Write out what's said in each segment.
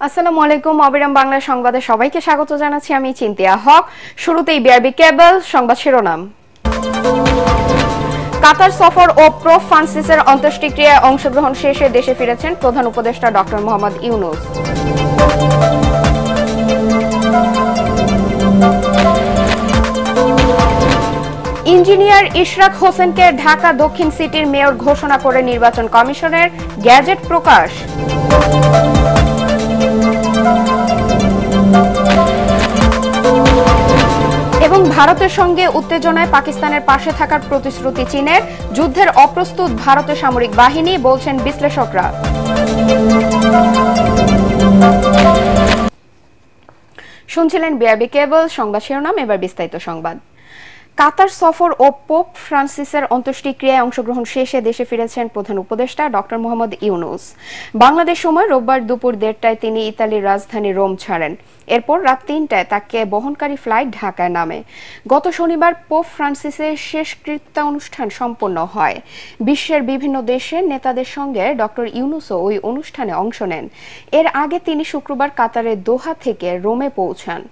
আসসালামু আলাইকুম। অবিরাম বাংলা সংবাদে সবাইকে স্বাগত জানাচ্ছি। আমি চিন্তিয়া হক। শুরুতেই বিআরবি কেবল সংবাদ শিরোনাম। কাতার সফর ও পোপ ফ্রান্সিসের অন্ত্যেষ্টিক্রিয়ায় অংশগ্রহণ শেষে দেশে ফিরেছেন প্রধান উপদেষ্টা ডক্টর মোহাম্মদ ইউনূস। ইঞ্জিনিয়ার ইশরাক হোসেনকে ঢাকা দক্ষিণ সিটির মেয়র ঘোষণা করে নির্বাচন কমিশনের গ্যাজেট প্রকাশ। এবং ভারতের সঙ্গে উত্তেজনায় পাকিস্তানের পাশে থাকার প্রতিশ্রুতি চীনের, যুদ্ধের অপ্রস্তুত ভারতের সামরিক বাহিনী, বলছেন বিশ্লেষকরা। শুনছিলেন বিআরবি কেবল সংবাদ শিরোনাম, এবার বিস্তারিত সংবাদ। কাতার সফর ও পোপ ফ্রান্সিসের অন্ত্যেষ্টিক্রিয়ায় অংশগ্রহণ শেষে দেশে ফিরেছেন প্রধান উপদেষ্টা ডক্টর মোহাম্মদ ইউনূস। বাংলাদেশ সময় রোববার দুপুর 1:30টায় তিনি ইতালির রাজধানী রোম ছাড়েন। এরপর রাত 3টায় তাকে বহনকারী ফ্লাইট ঢাকায় নামে। গত শনিবার পোপ ফ্রান্সিসের শেষকৃত্য অনুষ্ঠান সম্পন্ন হয়। বিশ্বের বিভিন্ন দেশের নেতাদের সঙ্গে ডক্টর ইউনূসও ওই অনুষ্ঠানে অংশ নেন। এর আগে তিনি শুক্রবার কাতারের দোহা থেকে রোমে পৌঁছান।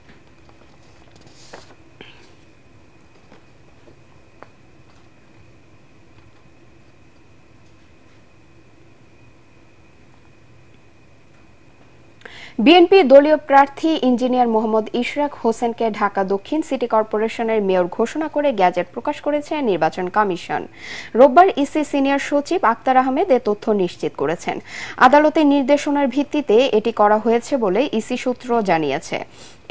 বিএনপি দলীয় প্রার্থী ইঞ্জিনিয়ার মোহাম্মদ ইশরাক হোসেনকে ঢাকা দক্ষিণ সিটি কর্পোরেশনের মেয়র ঘোষণা করে গ্যাজেট প্রকাশ করেছে নির্বাচন কমিশন। রোববার ইসি সিনিয়র সচিব আক্তার আহমেদ এ তথ্য নিশ্চিত করেছেন। আদালতের নির্দেশনার ভিত্তিতে এটি করা হয়েছে বলে ইসি সূত্র জানিয়েছে।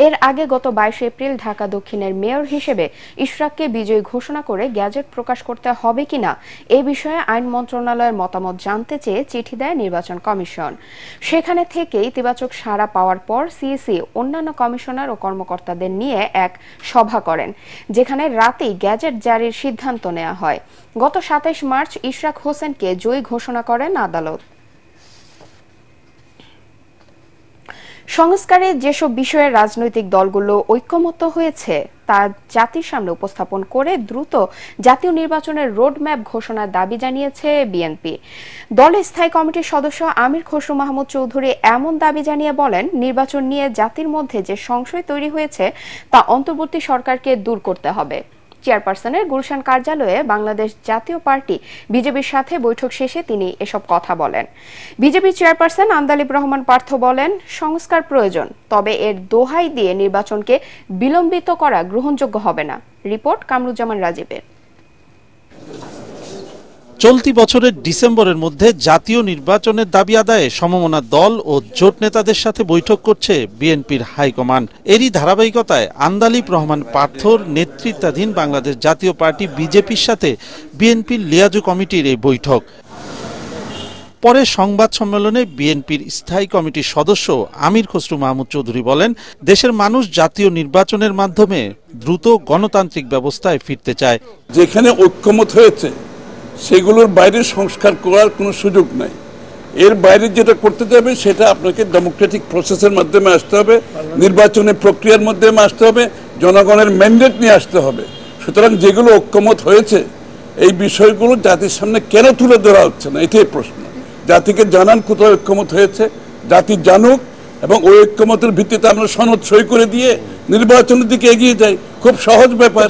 এর আগে গত 22 এপ্রিল ঢাকা দক্ষিণের মেয়র হিসেবে ইশরাককে বিজয়ী ঘোষণা করে গ্যাজেট প্রকাশ করতে হবে কিনা এ বিষয়ে আইন মন্ত্রণালয়ের মতামত জানতে চেয়ে চিঠি দেয় নির্বাচন কমিশন। সেখানে থেকে ইতিবাচক সাড়া পাওয়ার পর সিইসি অন্যান্য কমিশনার ও কর্মকর্তাদের নিয়ে এক সভা করেন, যেখানে রাতেই গ্যাজেট জারির সিদ্ধান্ত নেওয়া হয়। গত 27 মার্চ ইশরাক হোসেনকে জয়ী ঘোষণা করেন আদালত। সংস্কারে যেসব বিষয়ে রাজনৈতিক দলগুলো ঐক্যমত্য হয়েছে তা জাতির সামনে উপস্থাপন করে দ্রুত জাতীয় নির্বাচনের রোডম্যাপ ঘোষণার দাবি জানিয়েছে বিএনপি। দলের স্থায়ী কমিটির সদস্য আমির খসরু মাহমুদ চৌধুরী এমন দাবি জানিয়ে বলেন, নির্বাচন নিয়ে জাতির মধ্যে যে সংশয় তৈরি হয়েছে তা অন্তর্বর্তী সরকারকে দূর করতে হবে। চেয়ারপারসনের গুলশান কার্যালয়ে বাংলাদেশ জাতীয় পার্টি বিজেপির সাথে বৈঠক শেষে তিনি এসব কথা বলেন। বিজেপি চেয়ারপারসন আন্দালিব রহমান পার্থ বলেন, সংস্কার প্রয়োজন, তবে এর দোহাই দিয়ে নির্বাচনকে বিলম্বিত করা গ্রহণযোগ্য হবে না। রিপোর্ট কামরুজ্জামান রাজীবের। চলতি বছরের ডিসেম্বরের মধ্যে জাতীয় নির্বাচনের দাবি আদায়ে সমমনা দল ও জোট নেতাদের সাথে বৈঠক করছে বিএনপির হাইকমান্ড। এরই ধারাবাহিকতায় আন্দালিব রহমান পার্থর নেতৃত্বাধীন বাংলাদেশ জাতীয় পার্টি বিজেপির সাথে বিএনপির লিয়াজু কমিটির এই বৈঠক। পরে সংবাদ সম্মেলনে বিএনপির স্থায়ী কমিটির সদস্য আমির খসরু মাহমুদ চৌধুরী বলেন, দেশের মানুষ জাতীয় নির্বাচনের মাধ্যমে দ্রুত গণতান্ত্রিক ব্যবস্থায় ফিরতে চায়। যেখানে ঐক্যমত হয়েছে সেগুলোর বাইরে সংস্কার করার কোনো সুযোগ নাই। এর বাইরে যেটা করতে যাবে সেটা আপনাকে ডেমোক্রেটিক প্রসেসের মাধ্যমে আসতে হবে, নির্বাচনের প্রক্রিয়ার মাধ্যমে আসতে হবে, জনগণের ম্যান্ডেট নিয়ে আসতে হবে। সুতরাং যেগুলো ঐক্যমত হয়েছে এই বিষয়গুলো জাতির সামনে কেন তুলে ধরা হচ্ছে না, এটাই প্রশ্ন। জাতিকে জানান কোথায় ঐক্যমত হয়েছে, জাতি জানুক, এবং ওই ঐক্যমতের ভিত্তিতে আমরা সনদ সই করে দিয়ে নির্বাচনের দিকে এগিয়ে যাই। খুব সহজ ব্যাপার,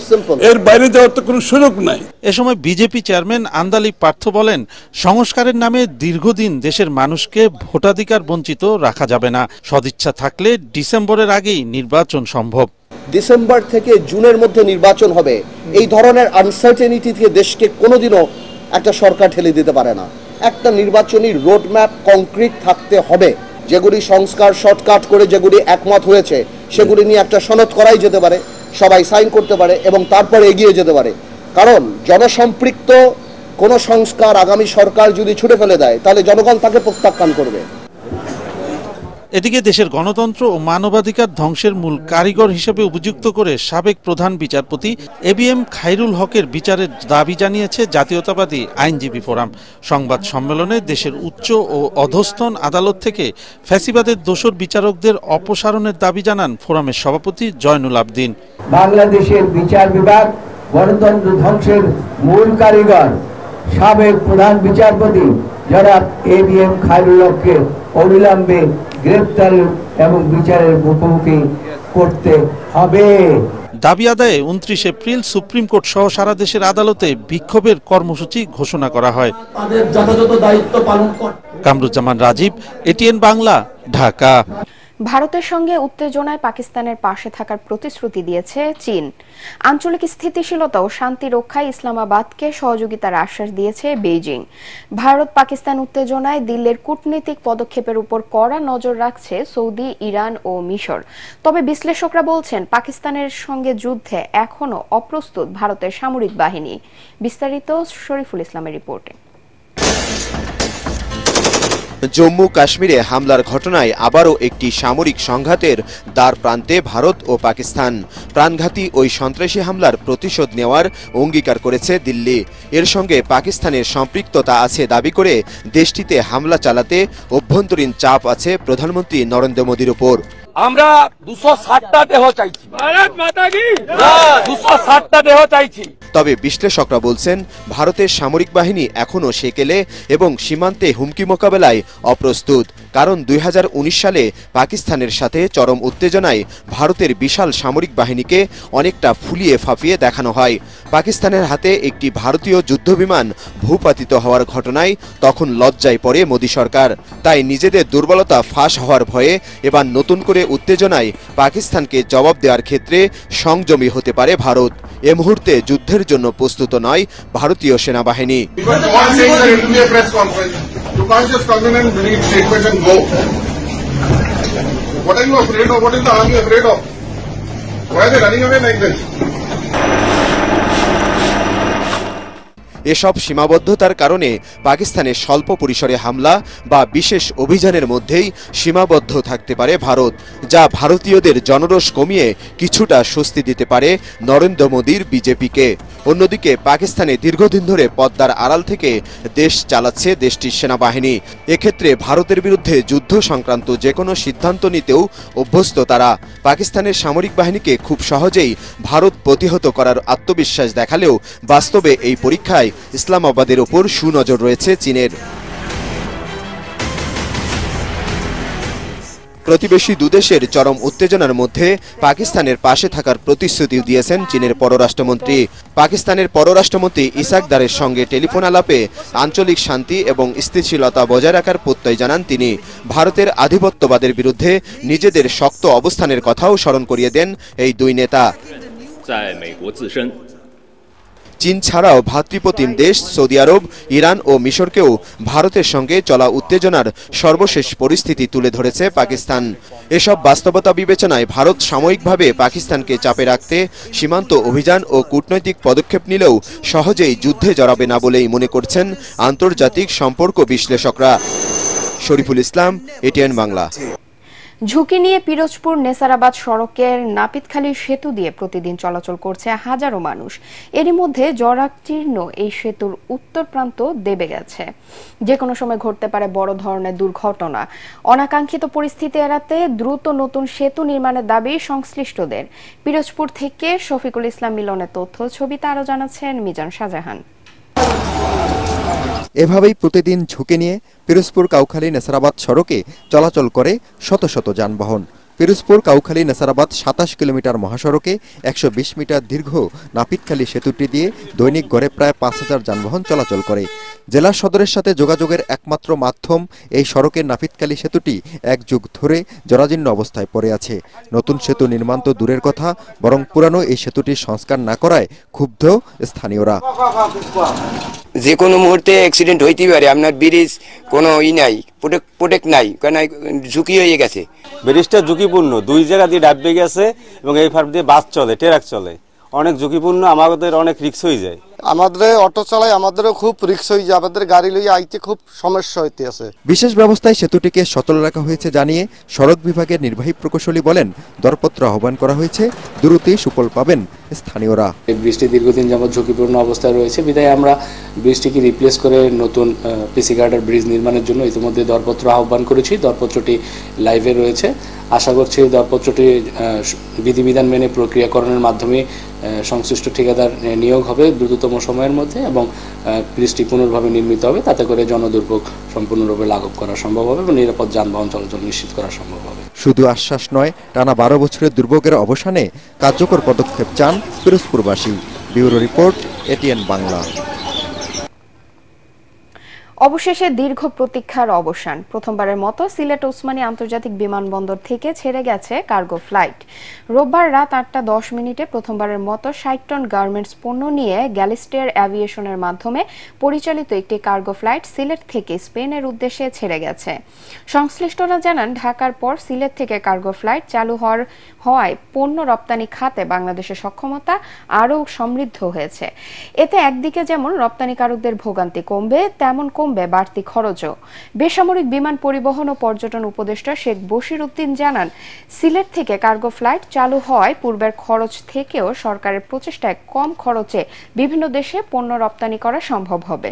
এর বাইরে যাওয়ার তো কোনো সুযোগ নাই। এ সময় বিজেপি চেয়ারম্যান আন্দালিব পার্থ বলেন, সংস্কারের নামে দীর্ঘদিন দেশের মানুষকে ভোটাধিকার বঞ্চিত রাখা যাবে না। সদিচ্ছা থাকলে ডিসেম্বরের আগেই নির্বাচন সম্ভব। ডিসেম্বর থেকে জুনের মধ্যে নির্বাচন হবে, এই ধরনের আনসার্টেনিটি থেকে দেশকে কোনোদিনও একটা সরকার ঠেলে দিতে পারে না। একটা নির্বাচনী রোডম্যাপ কংক্রিট থাকতে হবে। যেগুলি সংস্কার শর্টকাট করে যেগুলি একমত হয়েছে সেগুলি নিয়ে একটা সনদ করাই যেতে পারে, সবাই সাইন করতে পারে এবং তারপরে এগিয়ে যেতে পারে। কারণ জনসম্পৃক্ত কোনো সংস্কার আগামী সরকার যদি ছুটে ফেলে দেয় তাহলে জনগণ তাকে প্রত্যাখ্যান করবে। এদিকে দেশের গণতন্ত্র ও মানবাধিকার ধ্বংসের মূল কারিগর হিসেবে অভিযুক্ত করে সাবেক প্রধান বিচারপতি এবিএম খায়রুল হকের বিচারের দাবি জানিয়েছে জাতীয়তাবাদী আইনজীবী ফোরাম। সংবাদ সম্মেলনে দেশের উচ্চ ও অধস্তন আদালত থেকে ফ্যাসিবাদের দোষর বিচারকদের অপসারণের দাবি জানান ফোরামের সভাপতি জয়নুল আবদিন। বাংলাদেশের বিচার বিভাগ গণতন্ত্র ধ্বংসের মূল কারিগর সাবেক প্রধান বিচারপতি জনাব এবিএম খায়রুল হককে অবিলম্বে গ্রেপ্তারের এবং বিচারের মুখোমুখি করতে হবে। দাবি আদায়ে 29 এপ্রিল সুপ্রিম কোর্ট সহ সারা দেশের আদালতে বিক্ষোভের কর্মসূচি ঘোষণা করা হয়। তাদের যথাযথ দায়িত্ব পালন করতে। কামরুজ্জামান রাজীব, এটিএন বাংলা, ঢাকা। ভারতের সঙ্গে উত্তেজনায় পাকিস্তানের পাশে থাকার প্রতিশ্রুতি দিয়েছে চীন। আঞ্চলিক স্থিতিশীলতা ও শান্তি রক্ষায় ইসলামাবাদকে সহযোগিতার আশ্বাস দিয়েছে বেইজিং। ভারত পাকিস্তান উত্তেজনায় দিল্লির কূটনীতিক পদক্ষেপের উপর কড়া নজর রাখছে সৌদি, ইরান ও মিশর। তবে বিশ্লেষকরা বলছেন পাকিস্তানের সঙ্গে যুদ্ধে এখনও অপ্রস্তুত ভারতের সামরিক বাহিনী। বিস্তারিত শরীফুল ইসলামের রিপোর্টে। জম্মু কাশ্মীরে হামলার ঘটনায় আবারও একটি সামরিক সংঘাতের দ্বার প্রান্তে ভারত ও পাকিস্তান। প্রাণঘাতী ওই সন্ত্রাসী হামলার প্রতিশোধ নেওয়ার অঙ্গীকার করেছে দিল্লি। এর সঙ্গে পাকিস্তানের সম্পৃক্ততা আছে দাবি করে দেশটিতে হামলা চালাতে অভ্যন্তরীণ চাপ আছে প্রধানমন্ত্রী নরেন্দ্র মোদীর উপর। আমরা 260টা দেহ চাইছি, ভারত মাতা কি জয়, 260টা দেহ চাইছি। তবে বিশ্লেষকরা বলছেন ভারতের সামরিক বাহিনী এখনও সেকেলে এবং সীমান্তে হুমকি মোকাবেলায় অপ্রস্তুত। কারণ 2019 সালে পাকিস্তানের সাথে চরম উত্তেজনায় ভারতের বিশাল সামরিক বাহিনীকে অনেকটা ফুলিয়ে ফাঁপিয়ে দেখানো হয়। পাকিস্তানের হাতে একটি ভারতীয় যুদ্ধবিমান ভূপাতিত হওয়ার ঘটনায় তখন লজ্জায় পড়ে মোদী সরকার। তাই নিজেদের দুর্বলতা ফাঁস হওয়ার ভয়ে এবার নতুন করে উত্তেজনায় পাকিস্তানকে জবাব দেওয়ার ক্ষেত্রে সংযমী হতে পারে ভারত। এ মুহূর্তে যুদ্ধের জন্য প্রস্তুত নয় ভারতীয় সেনাবাহিনী। এসব সীমাবদ্ধতার কারণে পাকিস্তানের স্বল্প পরিসরে হামলা বা বিশেষ অভিযানের মধ্যেই সীমাবদ্ধ থাকতে পারে ভারত, যা ভারতীয়দের জনরোষ কমিয়ে কিছুটা স্বস্তি দিতে পারে নরেন্দ্র মোদীর বিজেপিকে। অন্যদিকে পাকিস্তানে দীর্ঘদিন ধরে পদ্মার আড়াল থেকে দেশ চালাচ্ছে দেশটির সেনাবাহিনী। এক্ষেত্রে ভারতের বিরুদ্ধে যুদ্ধ সংক্রান্ত যে কোনো সিদ্ধান্ত নিতেও অভ্যস্ত তারা। পাকিস্তানের সামরিক বাহিনীকে খুব সহজেই ভারত প্রতিহত করার আত্মবিশ্বাস দেখালেও বাস্তবে এই পরীক্ষায় ইসলামাবাদের ওপর সুনজর রয়েছে চীনের। প্রতিবেশী দুদেশের চরম উত্তেজনার মধ্যে পাকিস্তানের পাশে থাকার প্রতিশ্রুতি দিয়েছেন চীনের পররাষ্ট্রমন্ত্রী। পাকিস্তানের পররাষ্ট্রমন্ত্রী ইসাক দারের সঙ্গে টেলিফোন আলাপে আঞ্চলিক শান্তি এবং স্থিতিশীলতা বজায় রাখার প্রত্যয় জানান তিনি। ভারতের আধিপত্যবাদের বিরুদ্ধে নিজেদের শক্ত অবস্থানের কথাও স্মরণ করিয়ে দেন এই দুই নেতা। চীন ছাড়াও ভাতৃপ্রতিম দেশ সৌদি আরব, ইরান ও মিশরকেও ভারতের সঙ্গে চলা উত্তেজনার সর্বশেষ পরিস্থিতি তুলে ধরেছে পাকিস্তান। এসব বাস্তবতা বিবেচনায় ভারত সাময়িকভাবে পাকিস্তানকে চাপে রাখতে সীমান্ত অভিযান ও কূটনৈতিক পদক্ষেপ নিলেও সহজেই যুদ্ধে জড়াবে না বলেই মনে করছেন আন্তর্জাতিক সম্পর্ক বিশ্লেষকরা। শরীফুল ইসলাম, এটিএন বাংলা। ঝুঁকি নিয়ে পিরোজপুর নেসারাবাদ সড়কের নাপিতখালী সেতু দিয়ে প্রতিদিন চলাচল করছে হাজারো মানুষ। এরই মধ্যে জরাজীর্ণ এই সেতুর উত্তর প্রান্ত দেবে গেছে। যে কোনো সময় ঘটতে পারে বড় ধরনের দুর্ঘটনা। অনাকাঙ্ক্ষিত পরিস্থিতি এড়াতে দ্রুত নতুন সেতু নির্মাণের দাবি সংশ্লিষ্টদের। পিরোজপুর থেকে শফিকুল ইসলাম মিলনের তথ্য ছবিতে আরো জানাচ্ছেন মিজান শাহজাহান। এভাবেই প্রতিদিন ঝুঁকি নিয়ে পিরোজপুর কাউখালী নেসারাবাদ সড়কে চলাচল করে শত শত যানবাহন। পিরোজপুর কাউখালী নেসারাবাদ 27 কিলোমিটার মহাসড়কে 120 মিটার দীর্ঘ নাপিতখালী সেতুটি দিয়ে দৈনিক গড়ে প্রায় 5000 যানবাহন চলাচল করে। জেলা সদরের সাথে যোগাযোগের একমাত্র মাধ্যম এই সড়কের নাপিতখালী সেতুটি এক যুগ ধরে জরাজীর্ণ অবস্থায় পড়ে আছে। নতুন সেতু নির্মাণ তো দূরের কথা, বরং পুরানো এই সেতুটির সংস্কার না করায় ক্ষুব্ধ স্থানীয়রা। যে কোনো মুহূর্তে অ্যাক্সিডেন্ট হইতে পারে, আপনার ব্রিজ কোনো নাই, প্রোটেক্ট নাই, কারণ ঝুঁকি হয়ে গেছে। ব্রিজটা ঝুঁকিপূর্ণ, দুই জায়গা দিয়ে ডাববে গেছে এবং এই ফার দিয়ে বাস চলে, ট্রাক চলে, অনেক ঝুঁকিপূর্ণ, আমাদের অনেক রিস্ক হয়ে যায়। আমাদের অটো চালাই, আমাদেরও খুব রিস্ক হয়ে যায়, আমাদের গাড়ি লইয়া আইতে খুব সমস্যা হইতে আছে। বিশেষ ব্যবস্থায় সেতুটিকে সচল রাখা হয়েছে জানিয়ে সড়ক বিভাগের নির্বাহী প্রকৌশলী বলেন, দরপত্র আহ্বান করা হয়েছে, দ্রুতই সুফল পাবেন স্থানীয়রা। ব্রিজটি দীর্ঘদিন যাবৎ ঝুঁকিপূর্ণ অবস্থায় রয়েছে, বিধায় আমরা ব্রিজটিকে রিপ্লেস করে নতুন পিসি গার্ডার ব্রিজ নির্মাণের জন্য ইতিমধ্যে দরপত্র আহ্বান করেছি। দরপত্রটি লাইভে রয়েছে। আশা করছি দরপত্রটি বিধিবিধান মেনে প্রক্রিয়াকরণের মাধ্যমে সংশ্লিষ্ট ঠিকাদার নিয়োগ হবে দ্রুততম সময়ের মধ্যে এবং ব্রিজটি পুনর্ভাবে নির্মিত হবে। তাতে করে জনদুর্ভোগ সম্পূর্ণরূপে লাঘব করা সম্ভব হবে এবং নিরাপদ যানবাহন চলাচল নিশ্চিত করা সম্ভব হবে। শুধু আশ্বাস নয়, টানা 12 বছরের দুর্ভোগের অবসানে কার্যকর পদক্ষেপ চান পিরোজপুরবাসী। Bureau report, ATN Bangla. অবশেষে দীর্ঘ প্রতীক্ষার অবসান। প্রথমবারের মতো সিলেট ওসমানী আন্তর্জাতিক বিমানবন্দর থেকে ছেড়ে গেছে কার্গো ফ্লাইট। রোববার রাত 8:10 প্রথমবারের মতো 60 টন গার্মেন্টস পণ্য নিয়ে গ্যালিস্টিয়ার এভিয়েশনের মাধ্যমে পরিচালিত একটি কার্গো ফ্লাইট সিলেট থেকে স্পেনের উদ্দেশ্যে ছেড়ে গেছে। সংশ্লিষ্টরা জানান, ঢাকার পর সিলেট থেকে কার্গো ফ্লাইট চালু হওয়ায় পণ্য রপ্তানি খাতে বাংলাদেশের সক্ষমতা আরও সমৃদ্ধ হয়েছে। এতে একদিকে যেমন রপ্তানিকারকদের ভোগান্তি কমবে, তেমন কমবে বাড়তি খরচও। বেসামরিক বিমান পরিবহন ও পর্যটন উপদেষ্টা শেখ বশির উদ্দিন জানান, সিলেট থেকে কার্গো ফ্লাইট চালু হওয়ায় পূর্বের খরচ থেকেও সরকারের প্রচেষ্টায় কম খরচে বিভিন্ন দেশে পণ্য রপ্তানি করা সম্ভব হবে।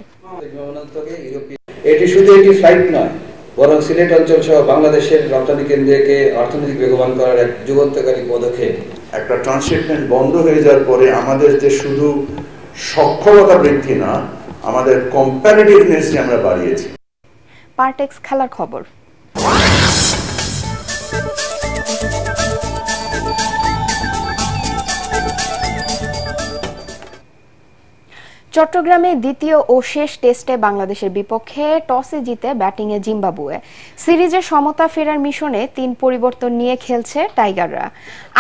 এটি শুধু একটি ফ্লাইট নয়, বরং সিলেট অঞ্চল সহ বাংলাদেশের রপ্তানি কেন্দ্রকে অর্থনৈতিক বেগবান করার এক যুগান্তকারী পদক্ষেপ। একটা ট্রান্সশিপমেন্ট বন্ধ হয়ে যাওয়ার পরে আমাদের যে শুধু সক্ষমতা বৃদ্ধি না, আমাদের কম্পারেটিভনেস যে আমরা বাড়িয়েছি। পার্টেক্স খেলার খবর। চট্টগ্রামে দ্বিতীয় ও শেষ টেস্টে বাংলাদেশের বিপক্ষে টসে জিতে ব্যাটিংয়ে জিম্বাবুয়ে। সিরিজে সমতা ফেরার মিশনে 3 পরিবর্তন নিয়ে খেলছে টাইগাররা।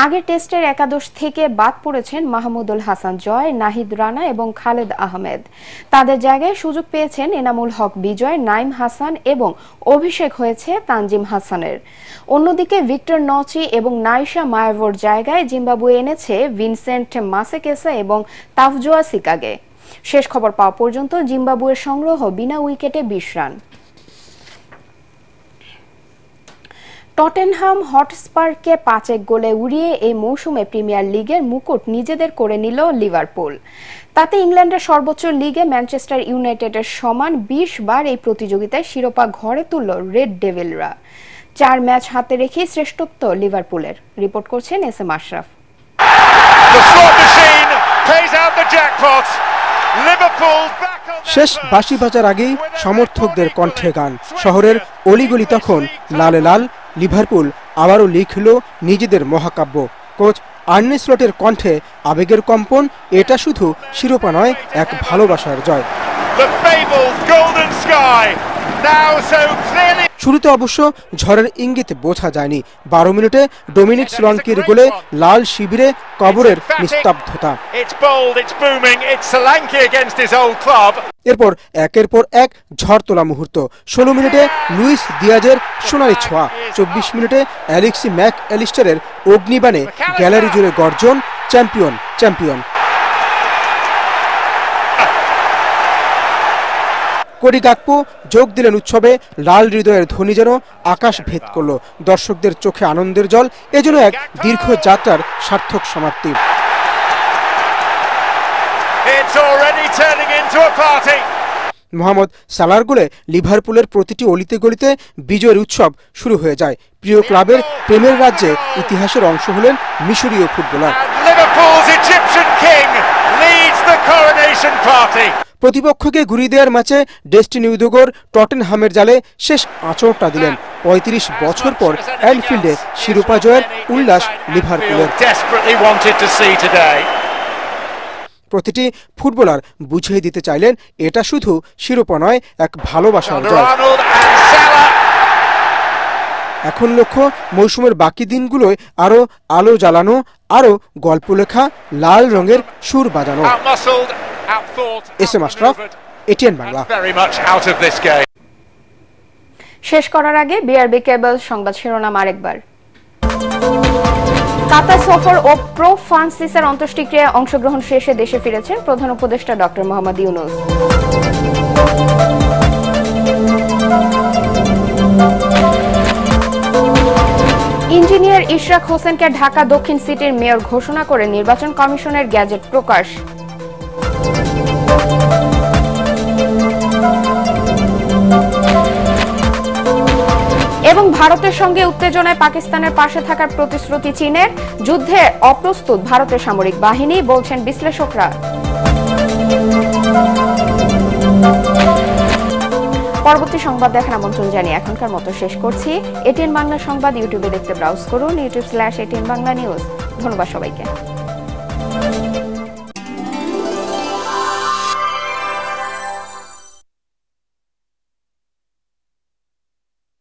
আগের টেস্টের একাদশ থেকে বাদ পড়েছেন মাহমুদুল হাসান জয়, নাহিদ রানা এবং খালেদ আহমেদ। তাদের জায়গায় সুযোগ পেয়েছেন এনামুল হক বিজয়, নাইম হাসান এবং অভিষেক হয়েছে তানজিম হাসানের। অন্যদিকে ভিক্টর নচি এবং নাইশা মায়াভোর জায়গায় জিম্বাবুয়ে এনেছে ভিনসেন্ট মাসেকেসা এবং তাফজোয়া সিকাগে। শেষ খবর পাওয়া পর্যন্ত জিম্বাবুয়ের সংগ্রহ বিনা উইকেটে 20 রান। টটেনহাম হটস্পারকে 5-1 গোলে উড়িয়ে এই মৌসুমে প্রিমিয়ার লিগের মুকুট নিজেদের করে নিল লিভারপুল। তাতে ইংল্যান্ডের সর্বোচ্চ লিগে ম্যানচেস্টার ইউনাইটেডের সমান 20 বার এই প্রতিযোগিতায় শিরোপা ঘরে তুলল রেড ডেভিলরা। 4 ম্যাচ হাতে রেখে শ্রেষ্ঠত্ব লিভারপুলের। রিপোর্ট করছেন এস.এম. আশরাফ। শেষ বাঁশি বাজার আগেই সমর্থকদের কণ্ঠে গান। শহরের অলিগলি তখন লালে লাল। লিভারপুল আবারও লিখল নিজেদের মহাকাব্য। কোচ আর্নে স্লটের কণ্ঠে আবেগের কম্পন। এটা শুধু শিরোপা নয়, এক ভালোবাসার জয়। শুরুতে অবশ্য ঝড়ের ইঙ্গিত বোঝা যায়নি। 12 মিনিটে ডোমিনিক সোলাঙ্কির গোলে লাল শিবিরে কবরের নিস্তব্ধতা। এরপর একের পর এক ঝড় তোলা মুহূর্ত। 16 মিনিটে লুইস দিয়াজের সোনালি ছোঁয়া। 24 মিনিটে অ্যালেক্সি ম্যাক অ্যালিস্টারের অগ্নিবাণে গ্যালারি জুড়ে গর্জন, চ্যাম্পিয়ন চ্যাম্পিয়ন। কোডি গাকপো যোগ দিলেন উৎসবে। লাল হৃদয়ের ধ্বনি যেন আকাশ ভেদ করল। দর্শকদের চোখে আনন্দের জল। এজন্য এক দীর্ঘ যাত্রার সার্থক সমাপ্তি। মোহাম্মদ সালার গোলে লিভারপুলের প্রতিটি অলিতে গলিতে বিজয়ের উৎসব শুরু হয়ে যায়। প্রিয় ক্লাবের প্রেমের রাজ্যে ইতিহাসের অংশ হলেন মিশরীয় ফুটবলার। প্রতিপক্ষকে ঘুরিয়ে দেওয়ার ম্যাচে ডেস্টিনি উদোগর টটেনহামের জালে শেষ আঁচড়টা দিলেন। 35 বছর পর অ্যানফিল্ডে শিরোপা জয়ের উল্লাস লিভারপুলের। প্রতিটি ফুটবলার বুঝিয়ে দিতে চাইলেন এটা শুধু শিরোপা নয়, এক ভালোবাসার জয়। এখন লক্ষ্য মৌসুমের বাকি দিনগুলোয় আরো আলো জ্বালানো, আরো গল্প লেখা, লাল রঙের সুর বাজানো। এস.এম. আশরাফ, এটিএন বাংলা। শেষ করার আগে বিআরবি কেবল সংবাদ শিরোনাম আরেকবার। কাতার সফর ও প্রো ফ্রান্সিসের অন্ত্যেষ্টিক্রিয়ায় অংশগ্রহণ শেষে দেশে ফিরেছেন প্রধান উপদেষ্টা ডক্টর মোহাম্মদ ইউনূস। ইঞ্জিনিয়ার ইশরাক হোসেনকে ঢাকা দক্ষিণ সিটির মেয়র ঘোষণা করে নির্বাচন কমিশনের গ্যাজেট প্রকাশ। এবং ভারতের সঙ্গে উত্তেজনায় পাকিস্তানের পাশে থাকার প্রতিশ্রুতি চীনের, যুদ্ধে অপ্রস্তুত ভারতের সামরিক বাহিনী, বলছেন বিশ্লেষকরা। পরবর্তী সংবাদ দেখার আমন্ত্রণ জানিয়ে এখনকার মতো শেষ করছি। এটিএন বাংলা সংবাদ ইউটিউবে দেখতে ব্রাউজ করুন youtube/ATN বাংলা নিউজ। ধন্যবাদ সবাইকে।